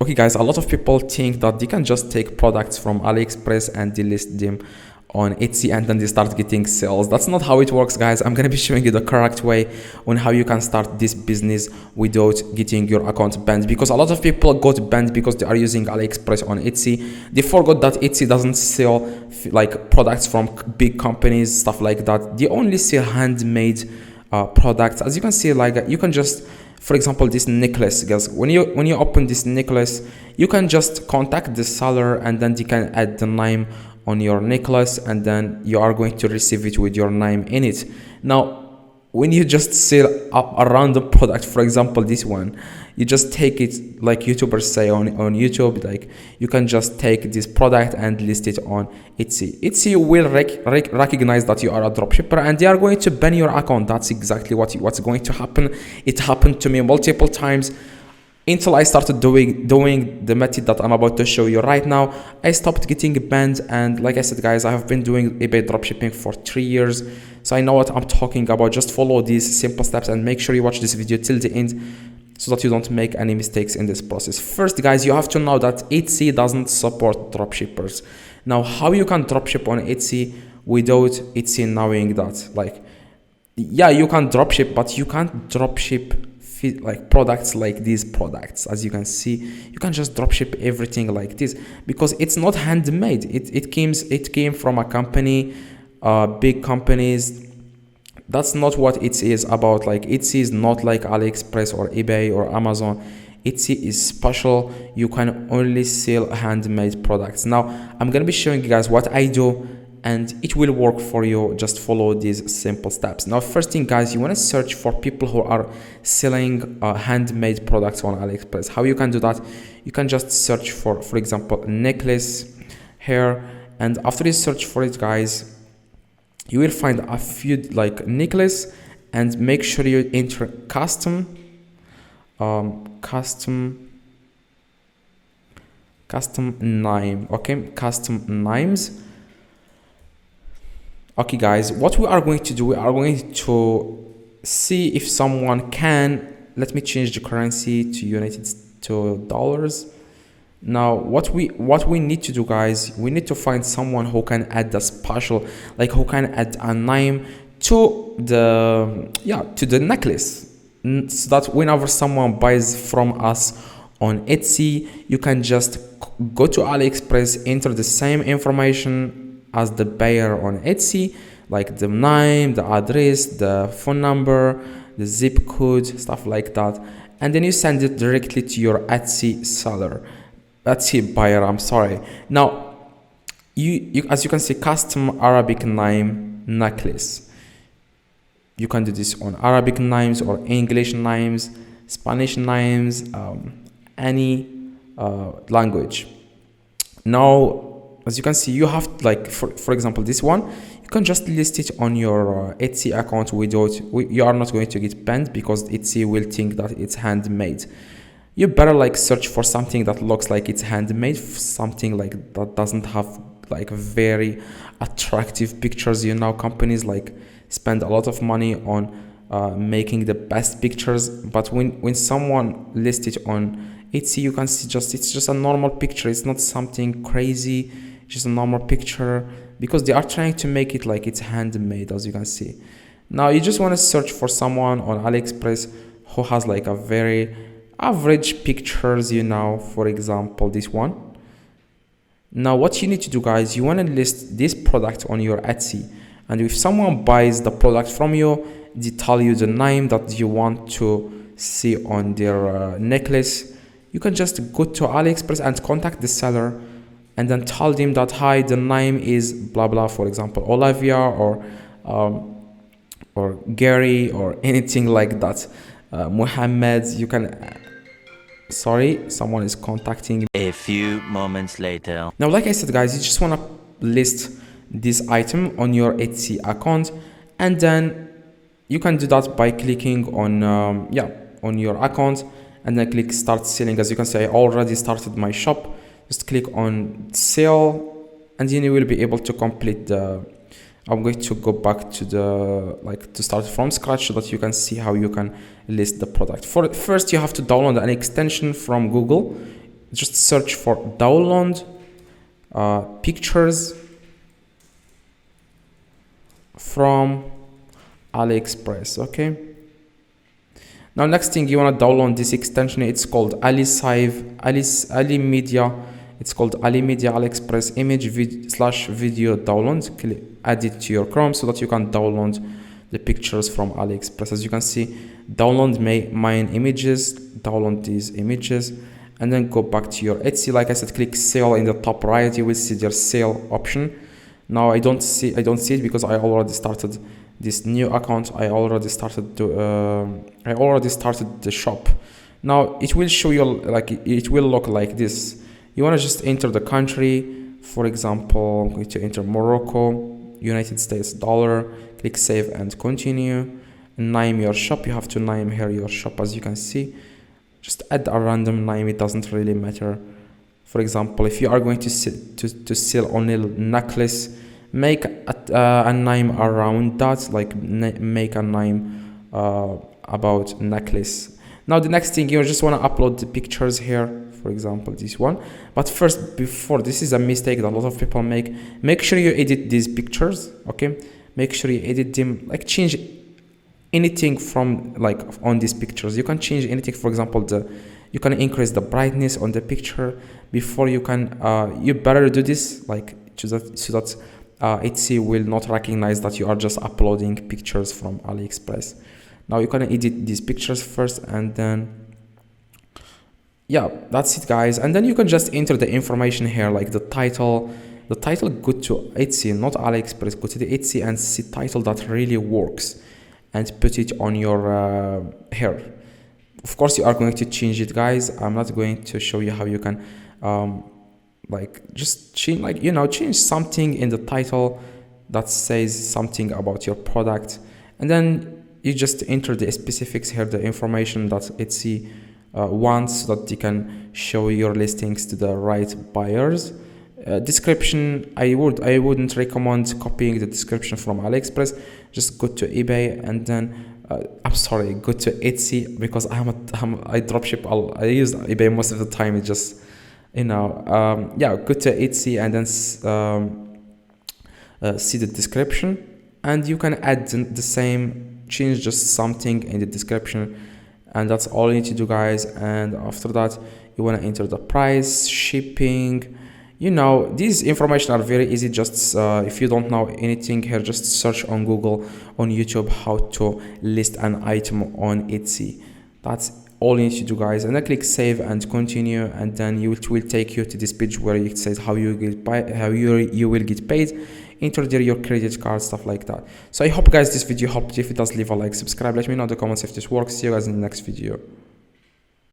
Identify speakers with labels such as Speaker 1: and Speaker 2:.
Speaker 1: Okay guys, a lot of people think that they can just take products from AliExpress and delist them on Etsy and then they start getting sales. That's not how it works, guys. I'm gonna be showing you the correct way on how you can start this business without getting your account banned, because a lot of people got banned because they are using AliExpress on Etsy. They forgot that Etsy doesn't sell like products from big companies, stuff like that. They only sell handmade products. As you can see, like you can just, for example, this necklace, guys, when you open this necklace, you can just contact the seller and then they can add the name on your necklace and then you are going to receive it with your name in it. Now when you just sell a random product, for example this one, you just take it, like YouTubers say on YouTube, like you can just take this product and list it on Etsy. Etsy will recognize that you are a dropshipper and they are going to ban your account. That's exactly what's going to happen. It happened to me multiple times until I started doing the method that I'm about to show you right now. I stopped getting banned, and like I said, guys, I have been doing eBay dropshipping for 3 years, so I know what I'm talking about. Just follow these simple steps and make sure you watch this video till the end so that you don't make any mistakes in this process. First, guys, you have to know that Etsy doesn't support dropshippers. Now, how you can dropship on Etsy without Etsy knowing that? Like, yeah, you can dropship, but you can't dropship like products like these products. As you can see, you can just dropship everything like this because it's not handmade. It came from a company, big companies. That's not what Etsy is about. Like, Etsy is not like AliExpress or eBay or Amazon. Etsy is special. You can only sell handmade products. Now I'm gonna be showing you guys what I do, and it will work for you. Just follow these simple steps. Now, first thing, guys, you want to search for people who are selling handmade products on AliExpress. How you can do that? You can just search for example, necklace here, and after you search for it, guys, you will find a few like necklace, and make sure you enter custom name. Okay, custom names. Okay, guys, what we are going to do, we are going to see if someone can, let me change the currency to dollars. Now what we need to do, guys, we need to find someone who can add the special, like who can add a name to the necklace, so that whenever someone buys from us on Etsy, you can just go to AliExpress, enter the same information as the buyer on Etsy, like the name, the address, the phone number, the zip code, stuff like that, and then you send it directly to your Etsy buyer, I'm sorry. Now you as you can see, custom Arabic name necklace. You can do this on Arabic names or English names, Spanish names, any language. Now as you can see, you have, like, for example this one, you can just list it on your Etsy account without, you are not going to get banned because Etsy will think that it's handmade. You better like search for something that looks like it's handmade, something like that doesn't have like very attractive pictures. You know, companies like spend a lot of money on making the best pictures, but when someone lists it on Etsy, you can see it's just a normal picture. It's not something crazy, just a normal picture, because they are trying to make it like it's handmade, as you can see. Now you just want to search for someone on AliExpress who has like a very average pictures, you know, for example this one. Now what you need to do, guys, you want to list this product on your Etsy, and if someone buys the product from you, they tell you the name that you want to see on their necklace. You can just go to AliExpress and contact the seller and then tell them that, hi, the name is blah blah, for example Olivia or Gary or anything like that, Muhammad. You can sorry, someone is contacting me.
Speaker 2: A few moments later.
Speaker 1: Now, like I said, guys, you just want to list this item on your Etsy account, and then you can do that by clicking on on your account and then click start selling. As you can see, I already started my shop. Just click on sell, and then you will be able to complete the, I'm going to go back to the, to start from scratch so that you can see how you can list the product. First, you have to download an extension from Google. just search for download pictures from AliExpress. Okay, now next thing, you want to download this extension. It's called Ali Media. It's called Ali Media AliExpress image video download. Add it to your Chrome so that you can download the pictures from AliExpress. As you can see, download mine images, download these images, and then go back to your Etsy. Like I said, click sale in the top right. You will see their sale option. Now I don't see it because I already started this new account. I already started the shop. Now it will show you, like, it will look like this. You want to just enter the country. For example, I'm going to enter Morocco, United States dollar. Click save and continue. Name your shop. You have to name here your shop. As you can see, just add a random name. It doesn't really matter. For example, if you are going to sell only necklace, make a name around that, like make a name about necklace. Now the next thing, you just want to upload the pictures here. For example, this one. But first, before, this is a mistake that a lot of people make sure you edit these pictures. Okay, make sure you edit them, like change anything from, like, on these pictures. You can change anything. For example, you can increase the brightness on the picture. Before you can you better do this, like, so that Etsy will not recognize that you are just uploading pictures from AliExpress. Now you can edit these pictures first, and then yeah, that's it, guys. And then you can just enter the information here, like the title. The title, go to Etsy, not AliExpress. Go to the Etsy and see title that really works, and put it on your hair. Of course, you are going to change it, guys. I'm not going to show you how you can like just change, like, change something in the title that says something about your product, and then you just enter the specifics here, the information that Etsy wants, so that they can show your listings to the right buyers. Description, I wouldn't recommend copying the description from AliExpress. Just go to eBay, and then go to Etsy, because I dropship. I use eBay most of the time. It just go to Etsy, and then see the description, and you can add the same, change just something in the description, and that's all you need to do, guys. And after that, you want to enter the price, shipping. These information are very easy. Just if you don't know anything here, just search on Google, on YouTube, how to list an item on Etsy. That's all you need to do, guys. And then click save and continue, and then it will take you to this page where it says how you will get paid. Enter there your credit card, stuff like that. So I hope, guys, this video helped. If it does, leave a like, subscribe, let me know in the comments if this works. See you guys in the next video.